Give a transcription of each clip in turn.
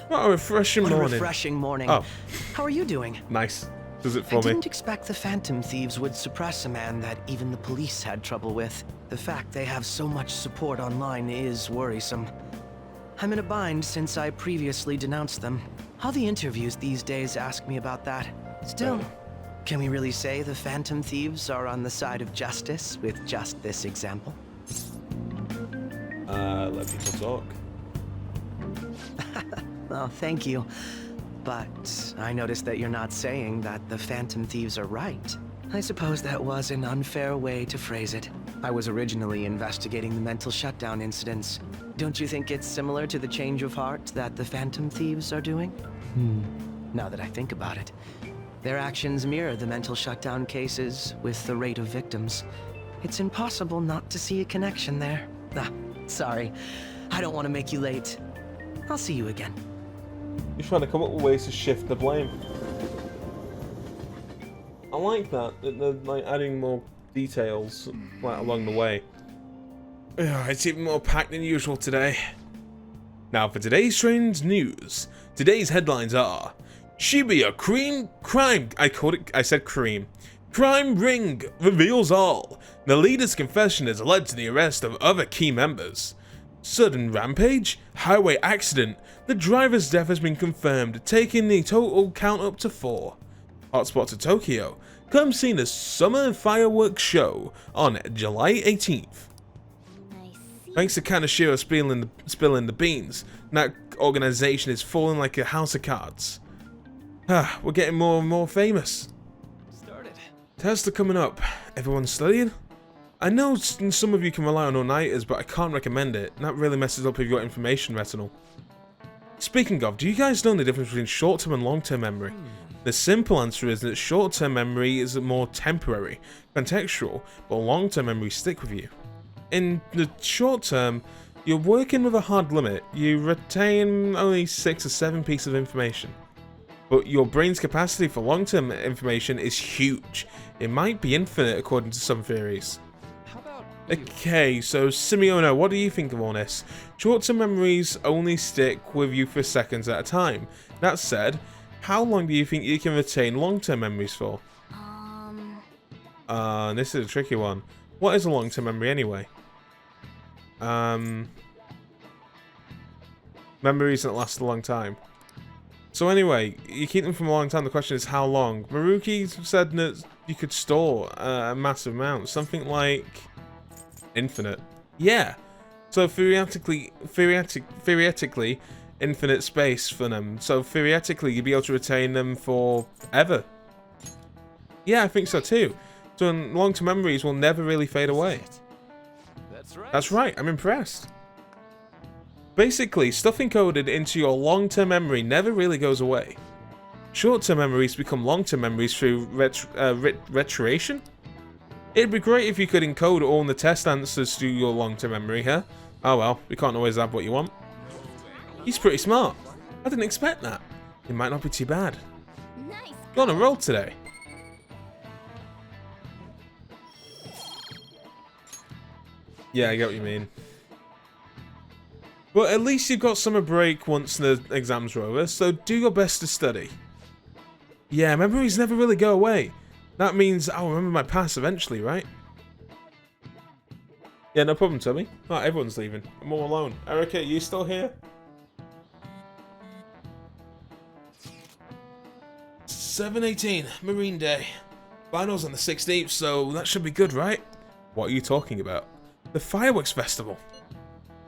What a refreshing What a morning. refreshing morning. Oh. How are you doing? Nice. Does it I for me. didn't expect the Phantom Thieves would suppress a man that even the police had trouble with. The fact they have so much support online is worrisome. I'm in a bind since I previously denounced them. All the interviews these days ask me about that. Still, can we really say the Phantom Thieves are on the side of justice with just this example? Let people talk. Well, thank you. But I noticed that you're not saying that the Phantom Thieves are right. I suppose that was an unfair way to phrase it. I was originally investigating the mental shutdown incidents. Don't you think it's similar to the change of heart that the Phantom Thieves are doing? Now that I think about it, their actions mirror the mental shutdown cases with the rate of victims. It's impossible not to see a connection there. Sorry. I don't want to make you late. I'll see you again. You're trying to come up with ways to shift the blame. I like that they're like adding more details like along the way. It's even more packed than usual today. Now for today's strange news. Today's headlines are: Shibuya crime. I said cream. Crime ring reveals all. The leader's confession has led to the arrest of other key members. Sudden rampage? Highway accident. The driver's death has been confirmed, taking the total count up to 4. Hotspot to Tokyo. Come see the summer fireworks show on July 18th. Thanks to Kaneshiro spilling the beans, that organization is falling like a house of cards. We're getting more and more famous. Tests are coming up. Everyone's studying? I know some of you can rely on all-nighters, but I can't recommend it. That really messes up with your information retinal. Speaking of, do you guys know the difference between short-term and long-term memory? The simple answer is that short-term memory is more temporary, contextual, but long-term memories stick with you. In the short term, you're working with a hard limit. You retain only 6 or 7 pieces of information. But your brain's capacity for long-term information is huge. It might be infinite according to some theories. Okay, so Simeona, what do you think of all this? Short-term memories only stick with you for seconds at a time. That said, how long do you think you can retain long-term memories for? This is a tricky one. What is a long-term memory anyway? Memories that last a long time. So anyway, you keep them for a long time. The question is how long? Maruki said that you could store a massive amount, something like infinite. Yeah. So theoretically, infinite space for them. So theoretically, you'd be able to retain them forever. Yeah, I think so too. So long-term memories will never really fade away. That's right. I'm impressed. Basically, stuff encoded into your long-term memory never really goes away. Short-term memories become long-term memories through reiteration. It'd be great if you could encode all the test answers to your long-term memory, huh? Oh well, you can't always have what you want. He's pretty smart. I didn't expect that. It might not be too bad. You're on a roll today. Yeah, I get what you mean. But at least you've got summer break once the exams are over, so do your best to study. Yeah, memories never really go away. That means I'll remember my past eventually, right? Yeah, no problem, Tommy. Oh, everyone's leaving. I'm all alone. Erica, are you still here? 7/18, Marine Day. Finals on the 16th, so that should be good, right? What are you talking about? The fireworks festival.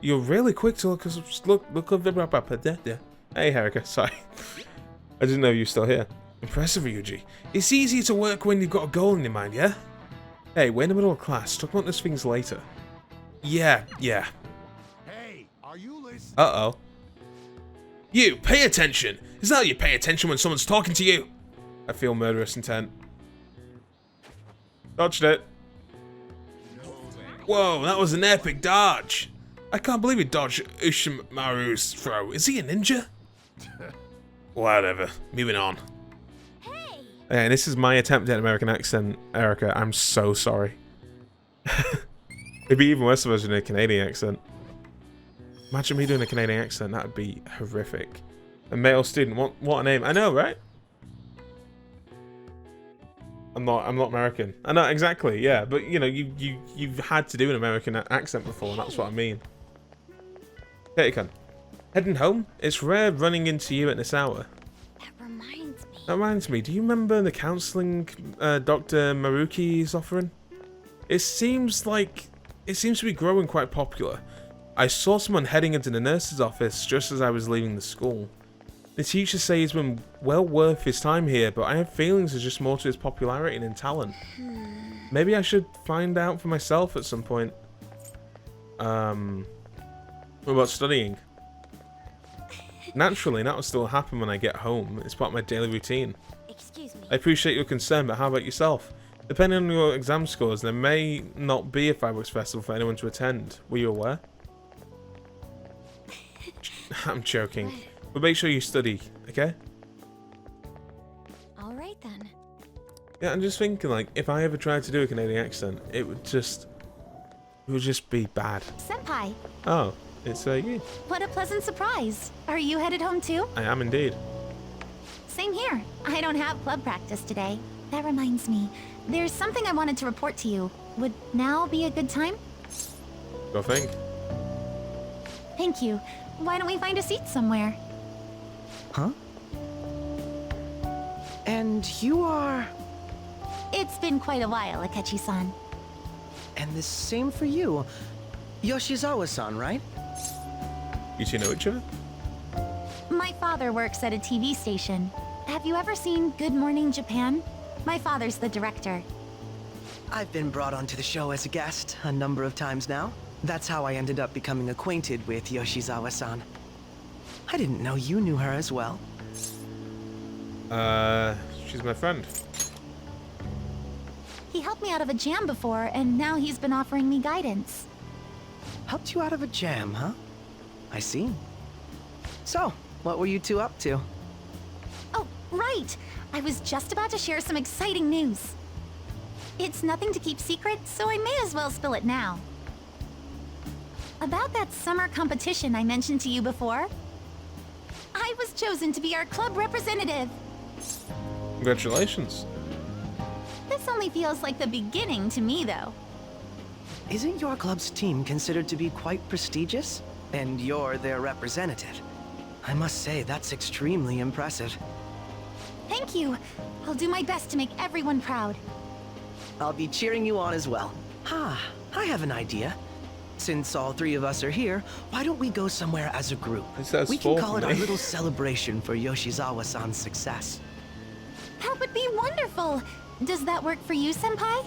You're really quick to look. Hey, Erica, sorry. I didn't know you were still here. Impressive, Ryuji. It's easier to work when you've got a goal in your mind, yeah? Hey, we're in the middle of class. Talk about those things later. Yeah. Hey, are you listening? Uh-oh. You, pay attention! Is that how you pay attention when someone's talking to you? I feel murderous intent. Dodged it. Whoa, that was an epic dodge. I can't believe he dodged Ushimaru's throw. Is he a ninja? Whatever. Moving on. Hey, this is my attempt at an American accent, Erica. I'm so sorry. It'd be even worse if I was in a Canadian accent. Imagine me doing a Canadian accent. That would be horrific. A male student. What a name. I know, right? I'm not American. I know, exactly, yeah. But, you know, you've had to do an American accent before, and that's what I mean. Katie-kun. Heading home? It's rare running into you at this hour. That reminds me, do you remember the counselling Dr. Maruki is offering? It seems to be growing quite popular. I saw someone heading into the nurse's office just as I was leaving the school. The teachers say he's been well worth his time here, but I have feelings there's just more to his popularity than talent. Maybe I should find out for myself at some point. What about studying? Naturally, that will still happen when I get home. It's part of my daily routine. Excuse me. I appreciate your concern, but how about yourself? Depending on your exam scores, there may not be a fireworks festival for anyone to attend. Were you aware? I'm joking. But make sure you study, okay? Alright then. Yeah, I'm just thinking, like, if I ever tried to do a Canadian accent, it would just be bad. Senpai, Oh, it's you. what a pleasant surprise. Are you headed home too? I am indeed. Same here. I don't have club practice today. That reminds me. There's something I wanted to report to you. Would now be a good time? Go think. Thank you. Why don't we find a seat somewhere? Huh? And you are... It's been quite a while, Akechi-san. And the same for you. Yoshizawa-san, right? You two know each other? My father works at a TV station. Have you ever seen Good Morning Japan? My father's the director. I've been brought onto the show as a guest a number of times now. That's how I ended up becoming acquainted with Yoshizawa-san. I didn't know you knew her as well. She's my friend. He helped me out of a jam before, and now he's been offering me guidance. Helped you out of a jam, huh? I see. So, what were you two up to? Oh, right! I was just about to share some exciting news. It's nothing to keep secret, so I may as well spill it now. About that summer competition I mentioned to you before, I was chosen to be our club representative. Congratulations. This only feels like the beginning to me, though. Isn't your club's team considered to be quite prestigious? And you're their representative. I must say, that's extremely impressive. Thank you. I'll do my best to make everyone proud. I'll be cheering you on as well. I have an idea. Since all three of us are here, why don't we go somewhere as a group? It says We can four call for it our me. little celebration for Yoshizawa-san's success. That would be wonderful. Does that work for you, Senpai?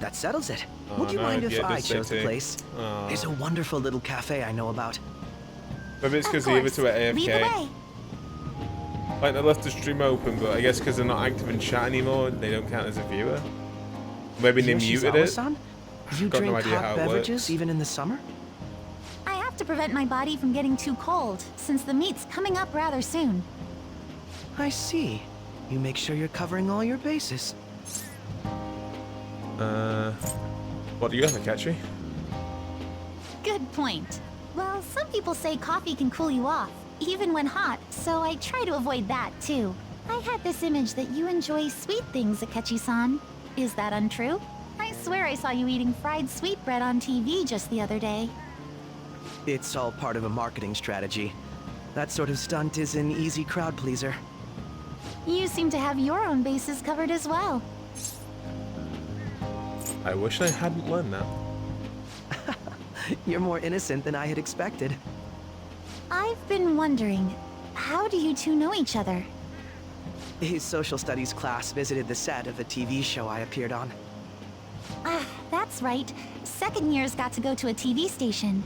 That settles it. Oh, Would you no, mind if yeah, I just chose the say place? Aw. There's a wonderful little cafe I know about. Maybe it's Of because the other course. two are Lead the AFK. way. Like, they left the stream open, but I guess because they're not active in chat anymore, they don't count as a viewer. Maybe they muted it. Yoshizawa-san? You Got no drink idea how hot it beverages works. even in the summer? I have to prevent my body from getting too cold, since the meet's coming up rather soon. I see. You make sure you're covering all your bases. What do you have, Akechi? Good point. Well, some people say coffee can cool you off, even when hot, so I try to avoid that, too. I had this image that you enjoy sweet things, Akechi-san. Is that untrue? I swear I saw you eating fried sweetbread on TV just the other day. It's all part of a marketing strategy. That sort of stunt is an easy crowd pleaser. You seem to have your own bases covered as well. I wish I hadn't learned that. You're more innocent than I had expected. I've been wondering, how do you two know each other? His social studies class visited the set of a TV show I appeared on. Ah, that's right. Second years got to go to a TV station.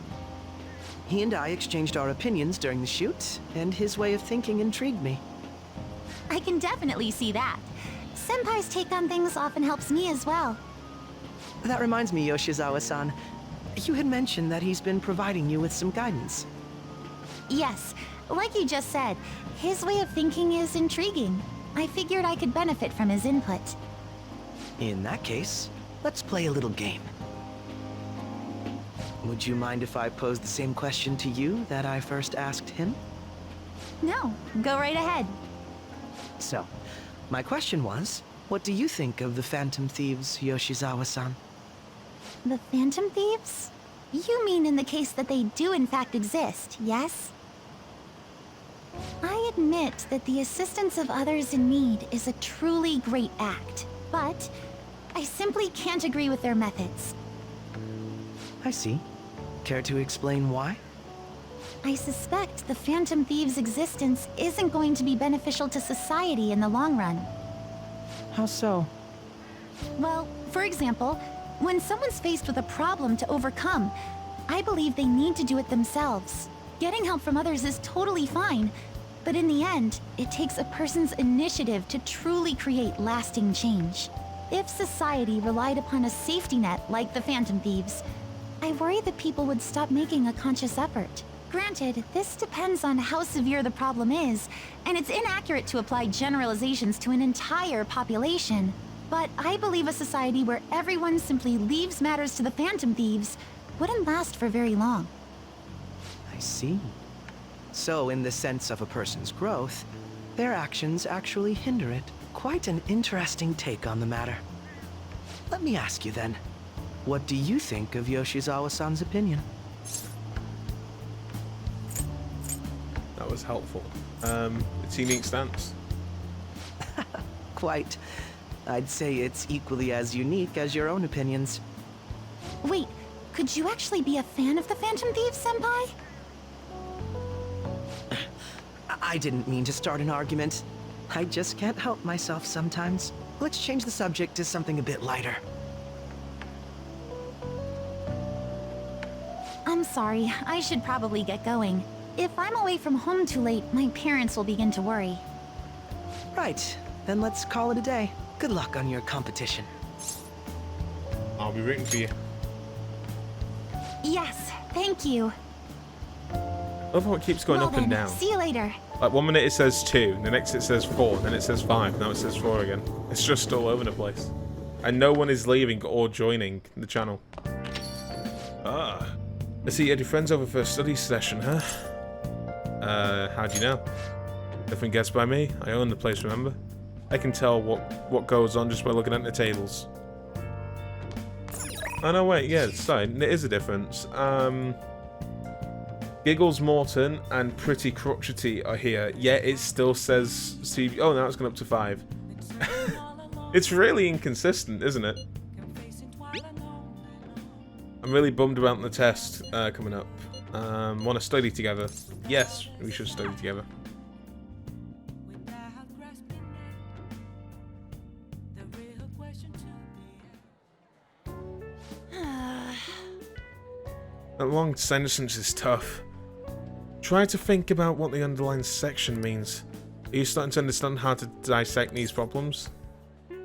He and I exchanged our opinions during the shoot, and his way of thinking intrigued me. I can definitely see that. Senpai's take on things often helps me as well. That reminds me, Yoshizawa-san. You had mentioned that he's been providing you with some guidance. Yes, like you just said, his way of thinking is intriguing. I figured I could benefit from his input. In that case, let's play a little game. Would you mind if I posed the same question to you that I first asked him? No, go right ahead. So, my question was, what do you think of the Phantom Thieves, Yoshizawa-san? The Phantom Thieves? You mean in the case that they do in fact exist, yes? I admit that the assistance of others in need is a truly great act, but I simply can't agree with their methods. I see. Care to explain why? I suspect the Phantom Thieves' existence isn't going to be beneficial to society in the long run. How so? Well, for example, when someone's faced with a problem to overcome, I believe they need to do it themselves. Getting help from others is totally fine, but in the end, it takes a person's initiative to truly create lasting change. If society relied upon a safety net like the Phantom Thieves, I worry that people would stop making a conscious effort. Granted, this depends on how severe the problem is, and it's inaccurate to apply generalizations to an entire population. But I believe a society where everyone simply leaves matters to the Phantom Thieves wouldn't last for very long. I see. So, in the sense of a person's growth, their actions actually hinder it. Quite an interesting take on the matter. Let me ask you then, what do you think of Yoshizawa-san's opinion? That was helpful. Its unique stance. Quite. I'd say it's equally as unique as your own opinions. Wait, could you actually be a fan of the Phantom Thieves, Senpai? I didn't mean to start an argument. I just can't help myself sometimes. Let's change the subject to something a bit lighter. I'm sorry, I should probably get going. If I'm away from home too late, my parents will begin to worry. Right, then let's call it a day. Good luck on your competition. I'll be rooting for you. Yes, thank you. I love how it keeps going Well up and then, down. see you later. Like 1 minute it says 2, the next it says 4, then it says 5, now it says 4 again. It's just all over the place. And no one is leaving or joining the channel. Ah. I see you had your friends over for a study session, huh? How do you know? Different guess by me. I own the place, remember? I can tell what goes on just by looking at the tables. Oh no, wait, yeah, sorry, there is a difference. Giggles Morton and Pretty Crotchety are here, yet it still says CV. Oh, now it's gone up to 5. It's really inconsistent, isn't it? I'm really bummed about the test coming up. Want to study together? Yes, we should study together. That long sentence is tough. Try to think about what the underlying section means. Are you starting to understand how to dissect these problems?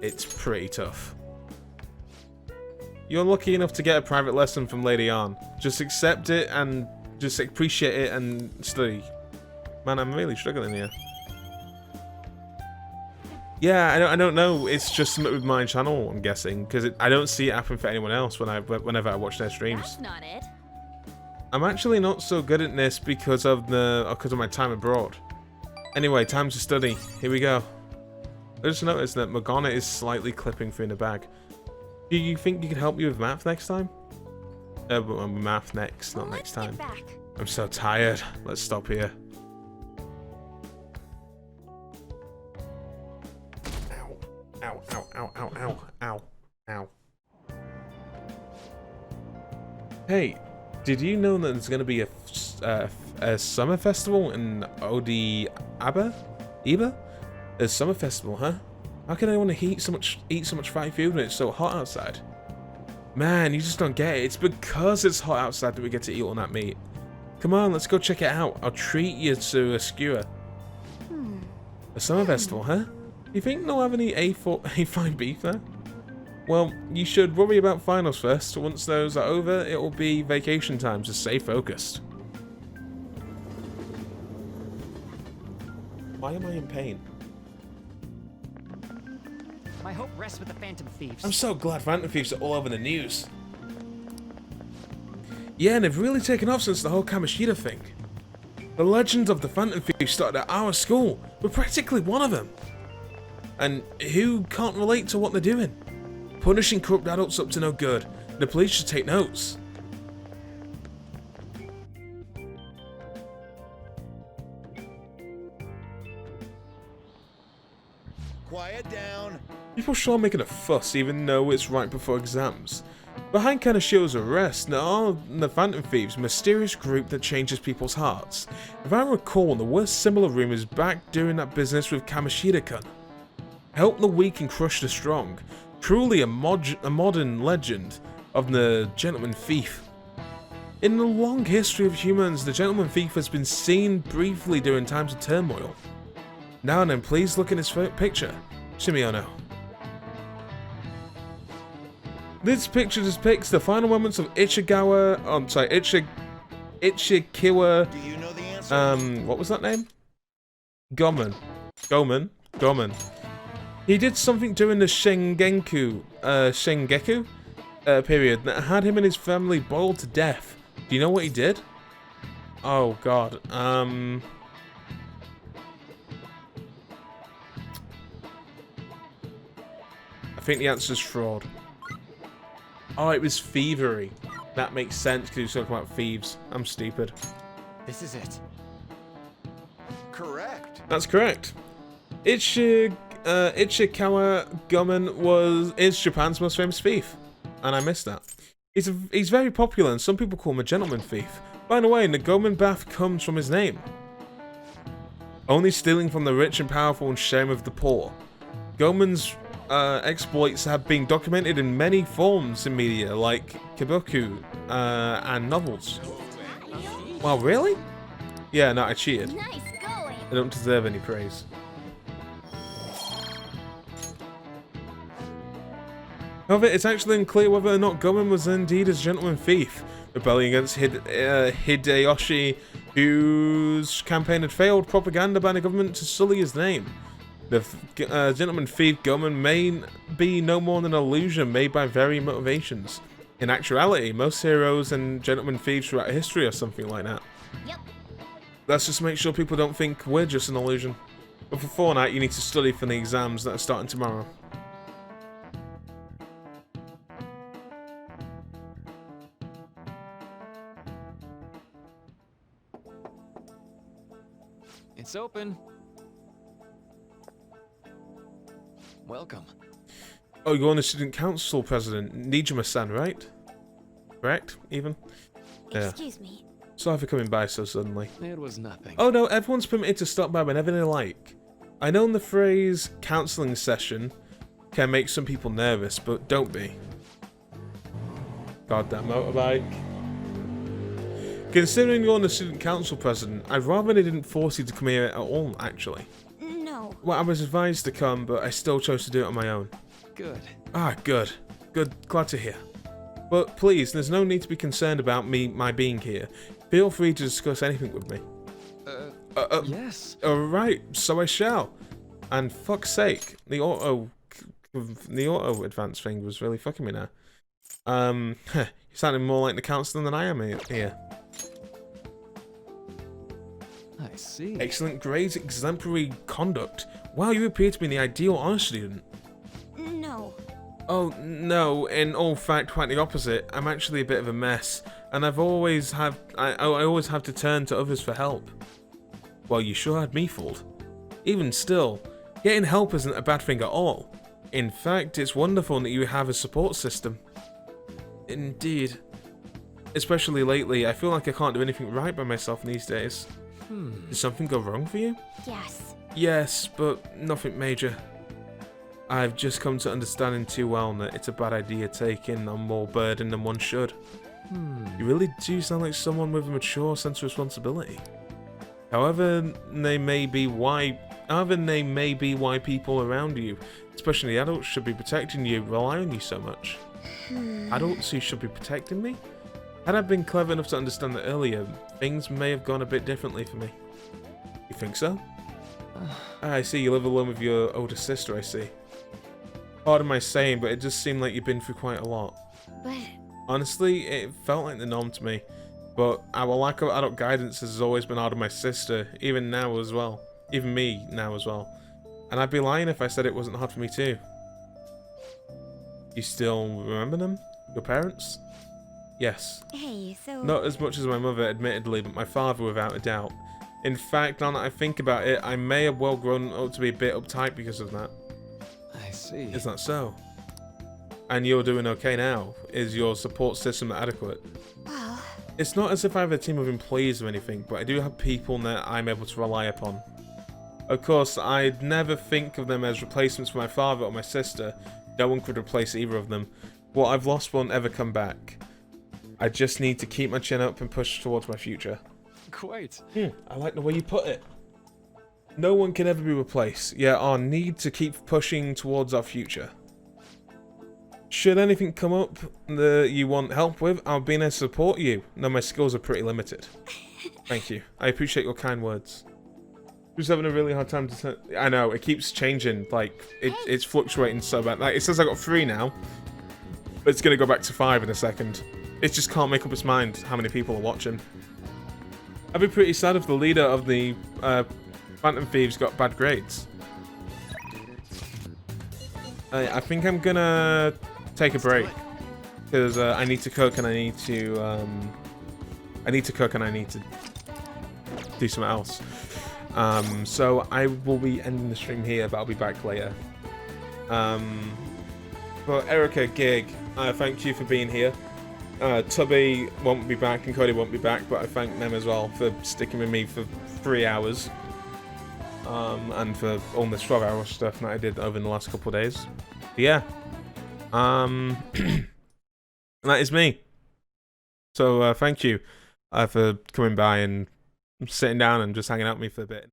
It's pretty tough. You're lucky enough to get a private lesson from Lady Arn. Just accept it and just appreciate it and study. Man, I'm really struggling here. Yeah, I don't know. It's just something with my channel, I'm guessing, because I don't see it happen for anyone else whenever I watch their streams. That's not it. I'm actually not so good at this because of my time abroad. Anyway, time to study. Here we go. I just noticed that Morgana is slightly clipping through in the bag. Do you think you could help me with math next time? Math next, not next time. I'm so tired. Let's stop here. Ow. Ow, ow, ow, ow, ow, ow, ow. Hey, did you know that there's going to be a summer festival in Iba? A summer festival, huh? How can anyone eat so much fried food when it's so hot outside? Man, you just don't get it. It's because it's hot outside that we get to eat all that meat. Come on, let's go check it out. I'll treat you to a skewer. A summer festival, huh? You think they'll have any A5 beef there? Well, you should worry about finals first. Once those are over, it'll be vacation time, so stay focused. Why am I in pain? My hope rests with the Phantom Thieves. I'm so glad Phantom Thieves are all over the news. Yeah, and they've really taken off since the whole Kamoshida thing. The legend of the Phantom Thieves started at our school. We're practically one of them. And who can't relate to what they're doing? Punishing corrupt adults up to no good. The police should take notes. Quiet down. People sure making a fuss even though it's right before exams. Behind Kaneshio's arrest are the Phantom Thieves, a mysterious group that changes people's hearts. If I recall, there were similar rumours back during that business with Kamoshida-kun. Help the weak and crush the strong. Truly a modern legend of the Gentleman Thief. In the long history of humans, the Gentleman Thief has been seen briefly during times of turmoil. Now and then, please look at this picture. Shimiono. This picture depicts the final moments of Ichikiwa. Do you know the answer? What was that name? Gomen. He did something during the Shingeki period that had him and his family boiled to death. Do you know what he did? Oh god. I think the answer is fraud. Oh, it was thievery. That makes sense because he was talking about thieves. I'm stupid. This is it. Correct. That's correct. Ichikawa Gomen is Japan's most famous thief, and I missed that. He's very popular, and some people call him a gentleman thief. By the way, the Gomen bath comes from his name. Only stealing from the rich and powerful and sharing with the poor. Gomen's exploits have been documented in many forms in media, like kabuki and novels. Wow, really? Yeah, no, I cheated. Nice going. I don't deserve any praise. However, it's actually unclear whether or not Gomen was indeed a gentleman thief, rebelling against Hideyoshi, whose campaign had failed propaganda by the government to sully his name. The gentleman thief Gomen may be no more than an illusion made by varying motivations. In actuality, most heroes and gentleman thieves throughout history are something like that. Yep. Let's just make sure people don't think we're just an illusion. But for Fortnite, you need to study for the exams that are starting tomorrow. It's open. Welcome. Oh, you're on the student council president, Nijima-san, right? Correct, even? Yeah. Excuse me. Sorry for coming by so suddenly. It was nothing. Oh no, everyone's permitted to stop by whenever they like. I know the phrase counselling session can make some people nervous, but don't be. Goddamn motorbike. Considering you're the student council president, I'd rather they didn't force you to come here at all, actually. No. Well, I was advised to come, but I still chose to do it on my own. Good. Ah, good. Good, glad to hear. But please, there's no need to be concerned about my being here. Feel free to discuss anything with me. Yes. Alright, so I shall. And fuck's sake, the auto advance thing was really fucking me now. You're sounding more like the counselor than I am here. I see. Excellent grades, exemplary conduct. Wow, you appear to be the ideal honor student. No. Oh, no, in all fact, quite the opposite. I'm actually a bit of a mess, and I always have to turn to others for help. Well, you sure had me fooled. Even still, getting help isn't a bad thing at all. In fact, it's wonderful that you have a support system. Indeed. Especially lately, I feel like I can't do anything right by myself these days. Did something go wrong for you? Yes. Yes, but nothing major. I've just come to understanding too well that it's a bad idea taking on more burden than one should. You really do sound like someone with a mature sense of responsibility. However, they may be why people around you, especially the adults, should be protecting you, rely on you so much. Adults who should be protecting me? Had I been clever enough to understand that earlier, things may have gone a bit differently for me. You think so? I see you live alone with your older sister, I see. Pardon my saying, but it does seem like you've been through quite a lot. But Honestly, it felt like the norm to me. But our lack of adult guidance has always been hard on my sister, even now as well. Even me now as well. And I'd be lying if I said it wasn't hard for me too. You still remember them? Your parents? Yes. Hey, so... Not as much as my mother, admittedly, but my father without a doubt. In fact, now that I think about it, I may have well grown up to be a bit uptight because of that. I see. Is that so? And you're doing okay now? Is your support system adequate? Well... It's not as if I have a team of employees or anything, but I do have people that I'm able to rely upon. Of course, I'd never think of them as replacements for my father or my sister. No one could replace either of them. What I've lost won't ever come back. I just need to keep my chin up and push towards my future. Quite. I like the way you put it. No one can ever be replaced, yet our need to keep pushing towards our future. Should anything come up that you want help with, I'll be there to support you. No, my skills are pretty limited. Thank you. I appreciate your kind words. Who's having a really hard time to... I know, it keeps changing. Like, it's fluctuating so bad. Like, it says I got 3 now. But it's going to go back to 5 in a second. It just can't make up its mind how many people are watching. I'd be pretty sad if the leader of the Phantom Thieves got bad grades. I think I'm gonna take a break because I need to cook and I need to do something else. So I will be ending the stream here, but I'll be back later. But Erica, Gig, thank you for being here. Tubby won't be back and Cody won't be back, but I thank them as well for sticking with me for 3 hours. And for all this 12-hour stuff that I did over the last couple of days. But yeah. That is me. So thank you for coming by and sitting down and just hanging out with me for a bit.